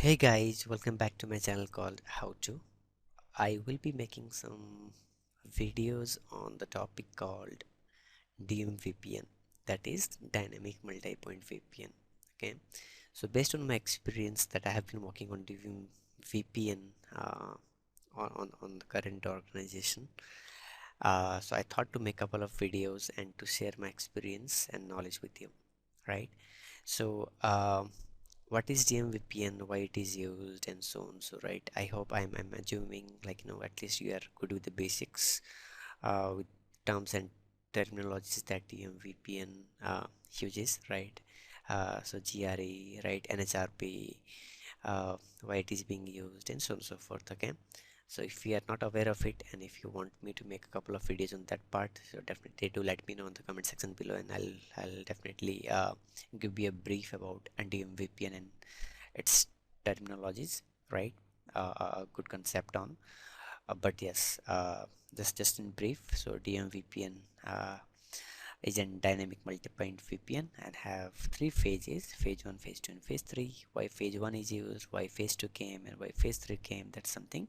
Hey guys, welcome back to my channel called How To. I will be making some videos on the topic called DMVPN, that is Dynamic Multi-Point VPN. Okay, so based on my experience that I have been working on DMVPN on the current organization, so I thought to make a couple of videos and to share my experience and knowledge with you, right? So what is DMVPN, why it is used, and so on. So right, I hope I'm assuming, like, at least you are good with the basics with terms and terminologies that DMVPN uses, right? So GRE, right, NHRP, why it is being used, and so on and so forth. Okay, so if you are not aware of it, and if you want me to make a couple of videos on that part, so definitely do let me know in the comment section below, and I'll definitely give you a brief about DMVPN and its terminologies, right? A good concept on. But yes, just in brief. So DMVPN is a dynamic multi-point VPN and have three phases: phase 1, phase 2, and phase 3. Why phase 1 is used, why phase 2 came, and why phase 3 came, that's something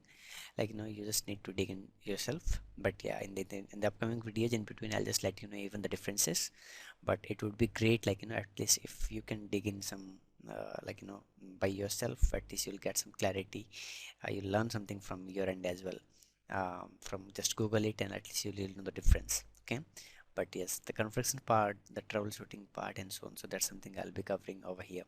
like you just need to dig in yourself. But yeah, in the upcoming videos in between, I'll just let you know even the differences. But it would be great, like, at least if you can dig in some like, by yourself, at least you'll get some clarity. You'll learn something from your end as well. From just Google it, and at least you'll know the difference. Okay, but yes, the configuration part, the troubleshooting part, and so on, so that's something I'll be covering over here.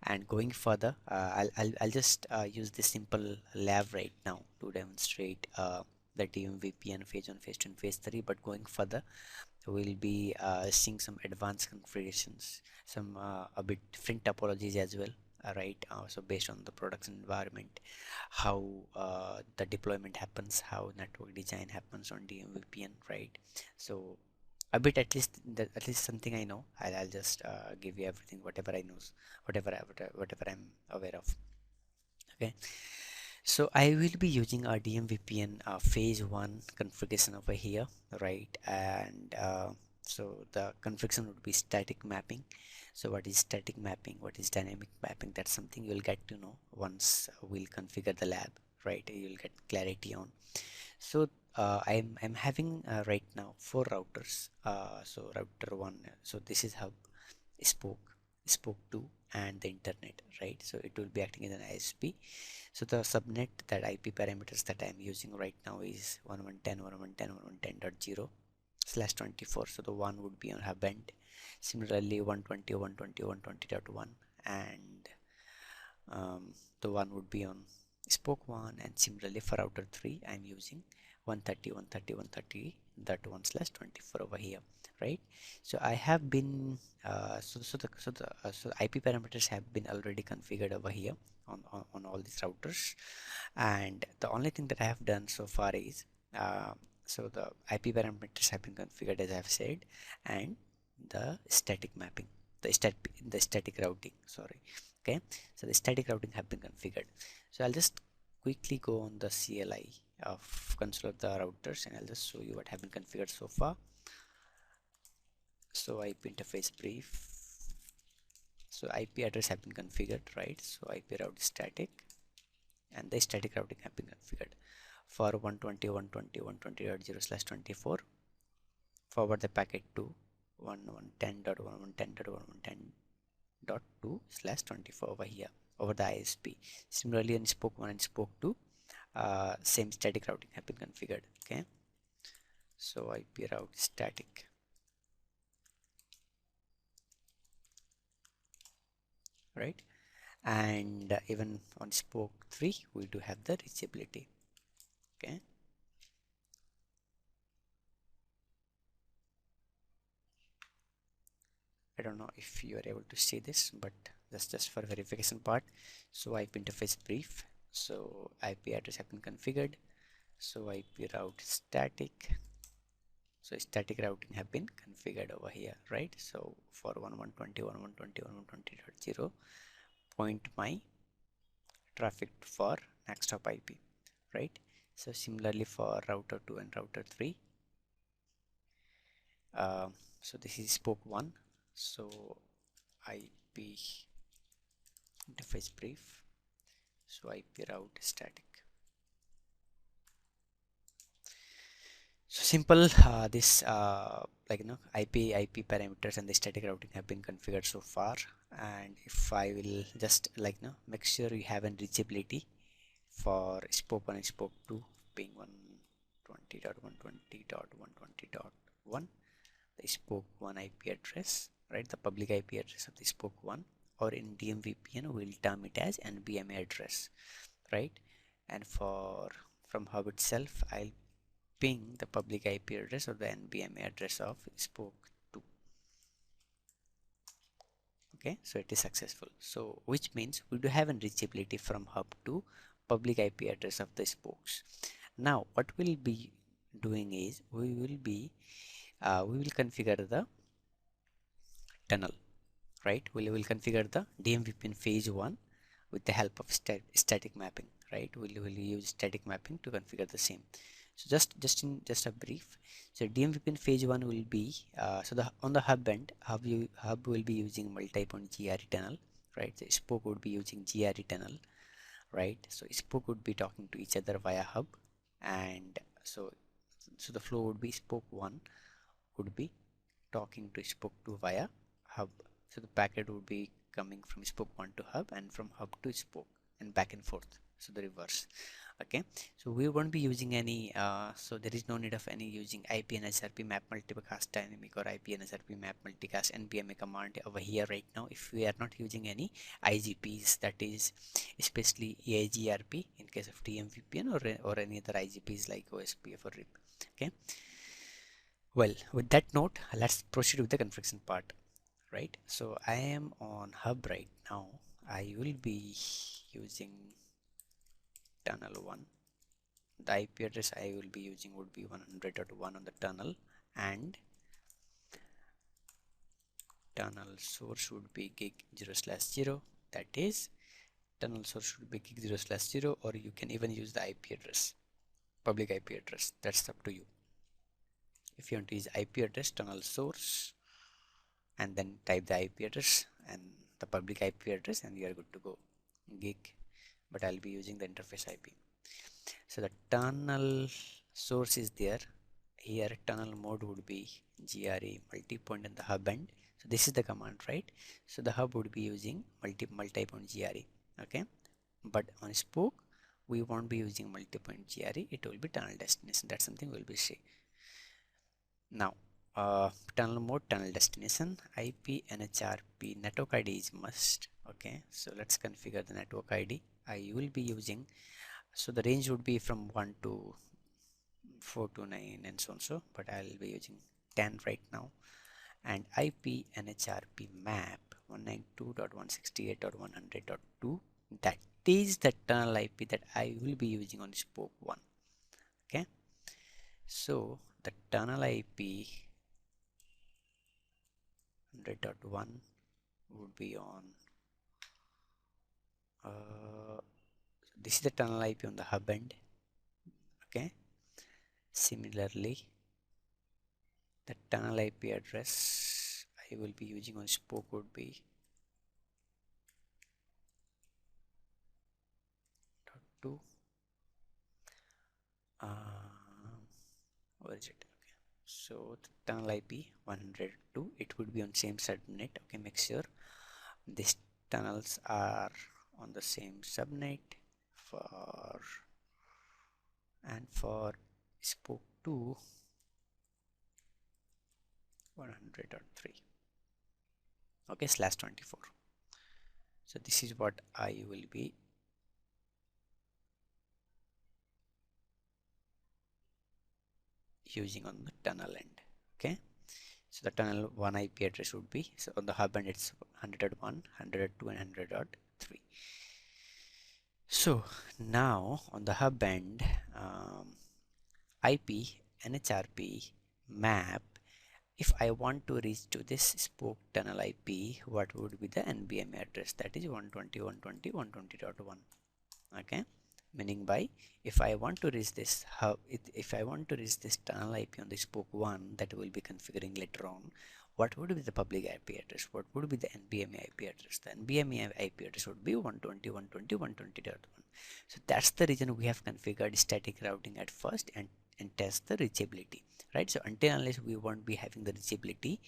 And going further, I'll just use this simple lab right now to demonstrate the DMVPN phase 1, phase 2, and phase 3. But going further, we'll be seeing some advanced configurations, some a bit different topologies as well. Right, so based on the production environment, how the deployment happens, how network design happens on DMVPN, right? So a bit, at least something I know. I'll just give you everything, whatever I know, whatever I'm aware of. Okay, so I will be using our DMVPN phase 1 configuration over here, right? And so the configuration would be static mapping. So what is static mapping, what is dynamic mapping, that's something you'll get to know once we'll configure the lab, right? You'll get clarity on. So I'm having right now four routers. So router 1, so this is hub, spoke 2, and the internet, right? So it will be acting as an ISP. So the subnet, that IP parameters that I'm using right now is 110.110.0/24. So the one would be on hub end. Similarly, 120.120.120.1, and the one would be on spoke 1. And similarly for router 3, I'm using 130.130.1/24 over here, right? So I have been so the IP parameters have been already configured over here on all these routers. And the only thing that I have done so far is so the IP parameters have been configured, as I have said, and the static mapping, the static routing, sorry. Okay, so the static routing have been configured. So I'll just quickly go on the CLI of console of the routers, and I'll just show you what have been configured so far. So IP interface brief. So IP address have been configured, right? So IP route is static, and the static routing have been configured. For 120.120.120.0/24, forward the packet to 110.110.110.2/24 over here, over the ISP. Similarly, in spoke 1 and spoke 2, same static routing have been configured. Okay, so IP route static, right? And even on spoke 3, we do have the reachability. Okay, I don't know if you are able to see this, but that's just for verification part. So IP interface brief, so IP address have been configured. So IP route static, so static routing have been configured over here, right? So for 120.120.120.0, point my traffic for next hop IP, right? So similarly for router 2 and router 3, so this is spoke 1. So IP interface brief, So IP route static. So simple, this IP parameters and the static routing have been configured so far. And if I will just make sure you have an reachability for spoke 1 and spoke 2 being 120.120.120.1, the spoke 1 IP address, right, the public IP address of the spoke 1, or in DMVPN we'll term it as NBMA address, right? And for from hub itself I'll ping the public IP address or the NBMA address of spoke 2. Okay, so it is successful. So which means we do have a reachability from hub to public IP address of the spokes. Now what we'll be doing is we will configure the tunnel, right? We will configure the DMVPN phase 1 with the help of static mapping, right? We'll use static mapping to configure the same. So just a brief. So DMVPN phase 1 will be on the hub end, hub will be using multi-point GRE tunnel, right? So spoke would be using GRE tunnel, right? So spoke would be talking to each other via hub, and so the flow would be spoke 1 would be talking to spoke 2 via hub. So the packet would be coming from spoke 1 to hub and from hub to spoke and back and forth, so the reverse. Okay, so we won't be using any so there is no need of any using IP and SRP map multicast dynamic or IP and SRP map multicast NBMA command over here right now if we are not using any IGPs, that is especially AIGRP in case of DMVPN or any other IGPs like OSPF or RIP. Okay, well, with that note, let's proceed with the configuration part, right? So I am on hub right now. I will be using tunnel 1. The IP address I will be using would be 100.1 on the tunnel, and tunnel source would be gig 0/0. That is, tunnel source should be gig 0/0, or you can even use the IP address, public IP address. That's up to you. If you want to use IP address, tunnel source, and then type the IP address and the public IP address, and you are good to go. Gig, but I'll be using the interface IP. So the tunnel source is there. Here tunnel mode would be GRE multi-point in the hub end. So this is the command, right? So the hub would be using multi-point GRE. Okay, but on spoke we won't be using multi-point GRE. It will be tunnel destination. That's something we'll be seeing. Now tunnel mode, tunnel destination, IP NHRP network ID is must. Okay, so let's configure the network ID. I will be using, so the range would be from 1 to 429 and so on, but I'll be using 10 right now. And IP NHRP map 192.168.100.2, that is the tunnel IP that I will be using on spoke 1. Okay, so the tunnel IP 100.1 would be on this is the tunnel IP on the hub end. Okay, similarly the tunnel IP address I will be using on spoke would be .2 where is it? Okay, so the tunnel IP 102, it would be on same subnet. Okay, make sure these tunnels are on the same subnet for spoke 2 100.3. okay, /24. So this is what I will be using on the tunnel end. Okay, so the tunnel 1 IP address would be, so on the hub end it's 100.1, 100.2 and 100.3. So now on the hub end, IP NHRP map, if I want to reach to this spoke tunnel IP, what would be the NBMA address? That is 120.120.120.1. okay, meaning by if I want to reach this hub, if I want to reach this tunnel IP on the spoke 1 that we'll be configuring later on, what would be the public IP address? What would be the NBME IP address? The NBME IP address would be 120.120.120.1. So that's the reason we have configured static routing at first and test the reachability, right? So until unless we won't be having the reachability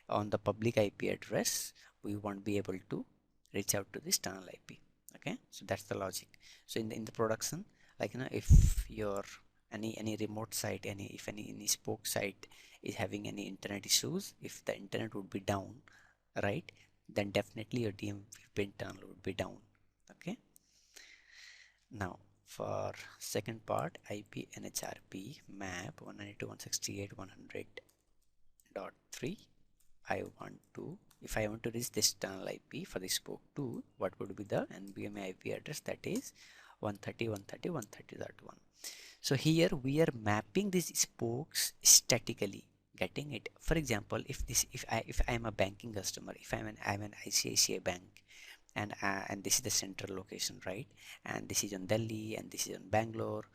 on the public IP address, we won't be able to reach out to this tunnel IP. Okay, so that's the logic. So in the production, like if your any remote site, if any spoke site is having any internet issues, if the internet would be down, right, then definitely your DMVPN tunnel would be down. Okay, now for second part, IP NHRP map 192.168.100.3. if I want to reach this tunnel IP for the spoke 2, what would be the NBME IP address? That is 130.130.130.1. So here we are mapping these spokes statically. Getting it? For example, if I am a banking customer, if I'm an ICICI bank, and this is the central location, right? And this is on Delhi, and this is on Bangalore,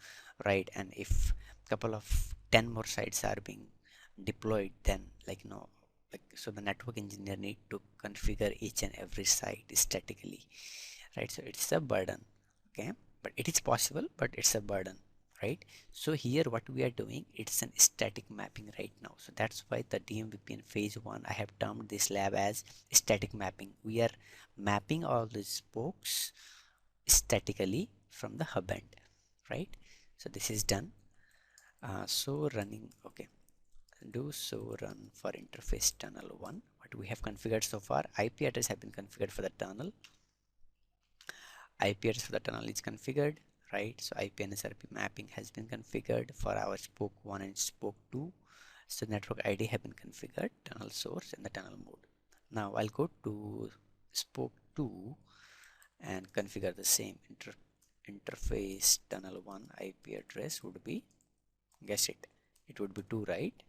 right? And if couple of 10 more sites are being deployed, then so the network engineer need to configure each and every site statically, right? So it's a burden, okay? But it is possible, but it's a burden, right? So here what we are doing, it's an static mapping right now. So that's why the DMVPN phase 1, I have termed this lab as static mapping. We are mapping all the spokes statically from the hub end, right? So this is done. So running, okay, so run for interface tunnel 1. What we have configured so far, IP address have been configured for the tunnel. IP address for the tunnel is configured, right? So IP NSRP mapping has been configured for our spoke 1 and spoke 2. So network ID have been configured, tunnel source and the tunnel mode. Now I'll go to spoke 2 and configure the same interface tunnel 1 IP address would be, guess it would be 2, right?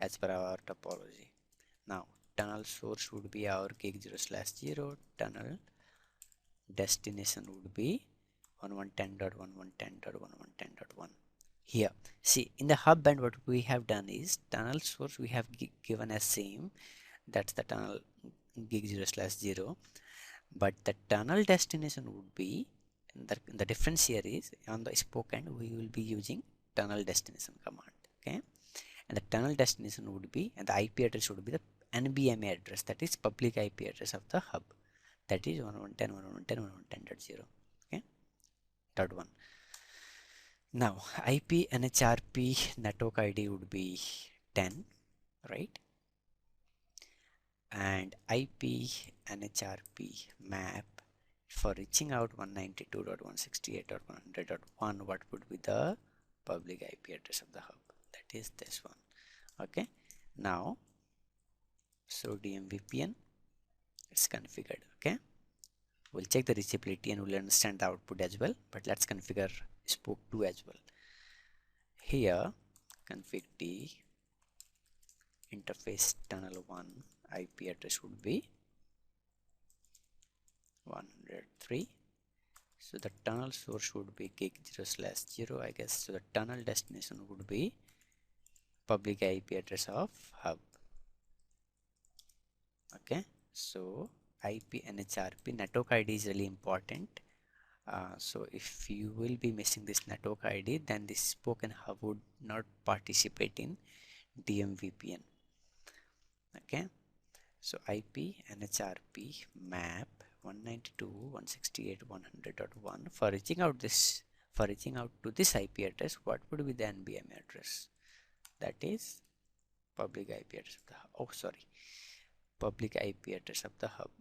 As per our topology. Now tunnel source would be our gig 0/0, tunnel destination would be 1110.1110.1110.1. Here, see, in the hub band what we have done is tunnel source we have given as same, that's the tunnel gig 0/0, but the tunnel destination would be, the difference here is on the spoke end we will be using tunnel destination command, okay? And the tunnel destination would be, and the IP address would be the NBME address, that is public IP address of the hub, that is 1110.1110.1110.0, okay, .1. Now IP NHRP network ID would be 10, right? And IP NHRP map for reaching out 192.168.100.1, what would be the public IP address of the hub? That is this one, okay? Now so DMVPN, it's configured, okay? We'll check the reachability and we'll understand the output as well, but let's configure spoke 2 as well. Here config D interface tunnel 1 IP address would be 103. So the tunnel source would be gig 0/0, I guess. So the tunnel destination would be public IP address of hub, okay? So IP NHRP network ID is really important. So if you will be missing this network ID, then this spoke and hub would not participate in DMVPN, okay? So IP NHRP map 192.168.100.1 for reaching out to this IP address, what would be the NBME address? That is public IP address of the hub. Oh, sorry, public IP address of the hub.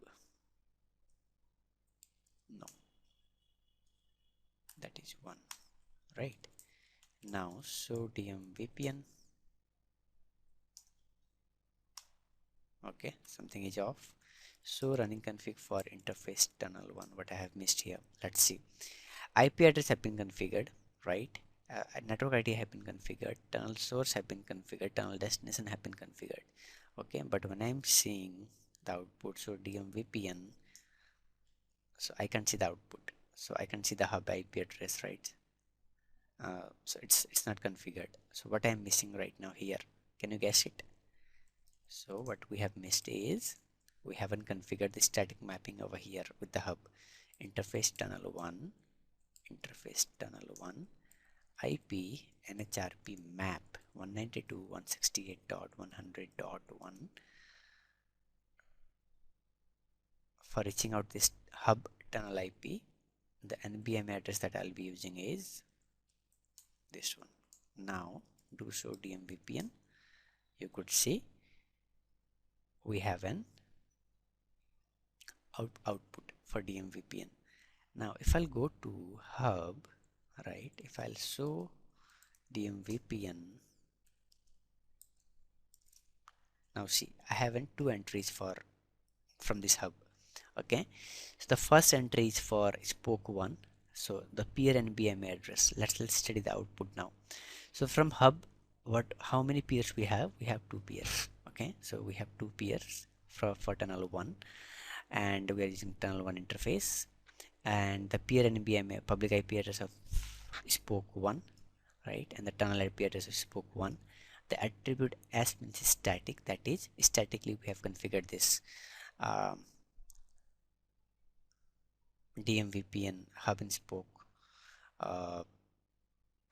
No, that is 1, right? Now so DMVPN, okay, something is off. So running config for interface tunnel 1, what I have missed here, let's see. IP address have been configured, right? Network ID have been configured, tunnel source have been configured, tunnel destination have been configured, okay? But when I'm seeing the output, so DMVPN, so I can see the output, so I can see the hub IP address, right? So it's not configured. So what I'm missing right now here, can you guess it? So what we have missed is we haven't configured the static mapping over here with the hub. Interface tunnel 1, interface tunnel 1, IP NHRP map 192.168.100.1 for reaching out this hub tunnel IP. The NBM address that I'll be using is this one. Now do show DMVPN. You could see we have an output for DMVPN. Now if I'll go to hub, right, if I'll show DMVPN, now see I have two entries from this hub. Okay, so the first entry is for spoke 1, so the peer NBM address. Let's study the output now. So from hub, how many peers we have? We have 2 peers. Okay, so we have 2 peers for tunnel 1, and we are using tunnel 1 interface, and the peer NBM public IP address of spoke 1, right, and the tunnel IP address of spoke 1. The attribute as means static, that is statically we have configured this DMVPN hub and spoke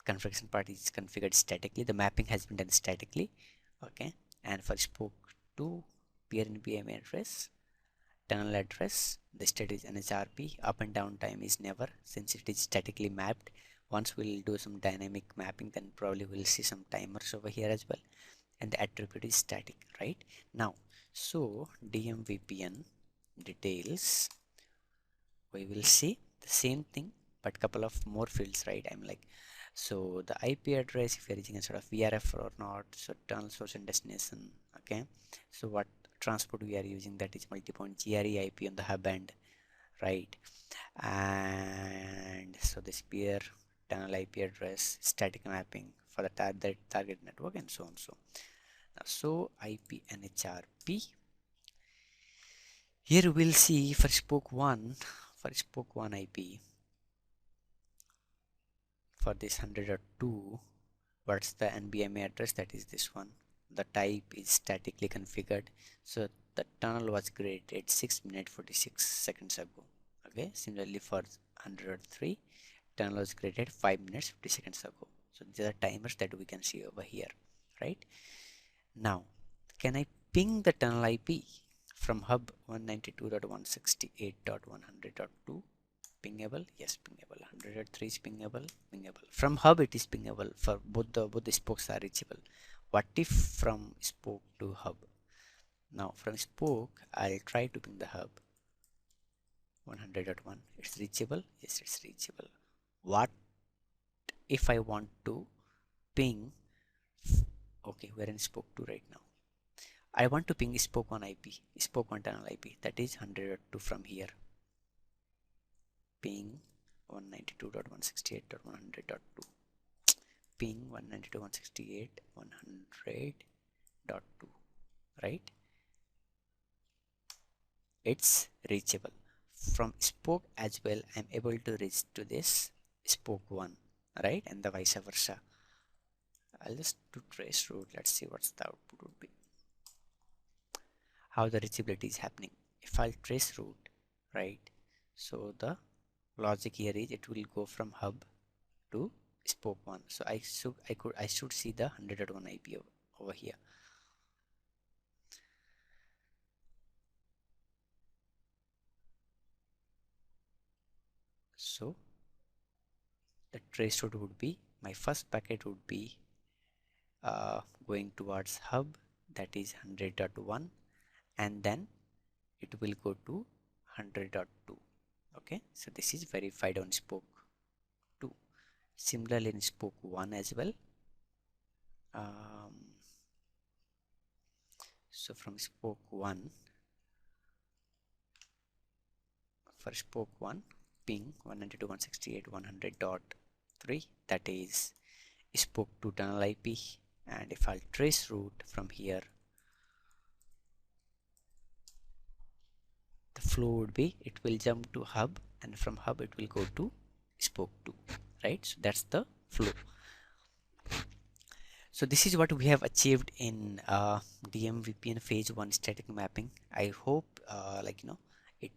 configuration part is configured statically. The mapping has been done statically. Okay, and for spoke 2 peer NBM address, tunnel address, the state is NHRP. Up and down time is never, since it is statically mapped. Once we'll do some dynamic mapping, then probably we'll see some timers over here as well, and the attribute is static. Right now, so DMVPN details, we will see the same thing but couple of more fields, right? I'm like, so the IP address, if you're using a sort of VRF or not, so tunnel source and destination. Okay, so what transport we are using, that is multi-point GRE IP on the hub end, right? And so this peer tunnel IP address, static mapping for the target network, and so on. So IP NHRP. Here we'll see for spoke 1 IP, for this 100.2, what's the NBMA address? That is this one. The type is statically configured. So the tunnel was created 6 minutes 46 seconds ago. Okay, similarly for 103, tunnel was created 5 minutes 50 seconds ago. So these are timers that we can see over here, right? Now, can I ping the tunnel IP from hub 192.168.100.2? Pingable? Yes, pingable. 103 is pingable. From hub it is pingable. For both the spokes are reachable. What if from spoke to hub? Now from spoke I'll try to ping the hub 100.1. It's reachable? Yes, it's reachable. What if I want to ping? Okay, we're in spoke 2 right now. I want to ping spoke 1 IP, spoke 1 tunnel IP, that is 100.2 from here. Ping 192.168.100.2. Ping 192.168.100.2, right? It's reachable. From spoke as well, I'm able to reach to this spoke 1, right? And the vice versa. I'll just do trace route. Let's see what's the output would be. How the reachability is happening. If I'll trace route, right? So the logic here is it will go from hub to spoke 1. So I should see the 100.1 IP over here. So the trace route would be, my first packet would be going towards hub, that is 100.1, and then it will go to 100.2. Okay, so this is verified on spoke 2. Similarly in spoke 1 as well. So from spoke 1, for spoke 1, ping 192.168.100.3, that is spoke 2 tunnel IP, and if I'll trace route from here, the flow would be, it will jump to hub, and from hub it will go to spoke 2, right? So that's the flow. So this is what we have achieved in DMVPN phase 1 static mapping. I hope it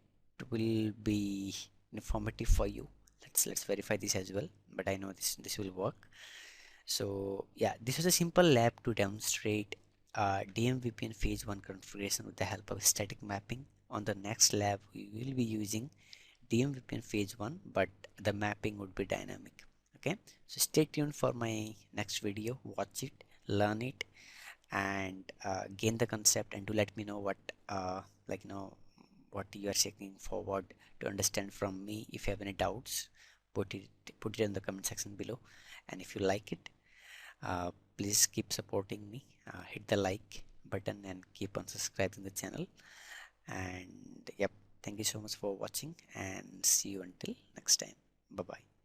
will be informative for you. Let's verify this as well, but I know this will work. So yeah, this was a simple lab to demonstrate DMVPN phase 1 configuration with the help of static mapping. On the next lab we will be using DMVPN phase 1, but the mapping would be dynamic. Okay, so stay tuned for my next video. Watch it, learn it, and gain the concept, and do let me know what what you are seeking forward to understand from me. If you have any doubts, put it in the comment section below. And if you like it, please keep supporting me. Hit the like button and keep on subscribing the channel. And yep, thank you so much for watching, and see you until next time. Bye bye.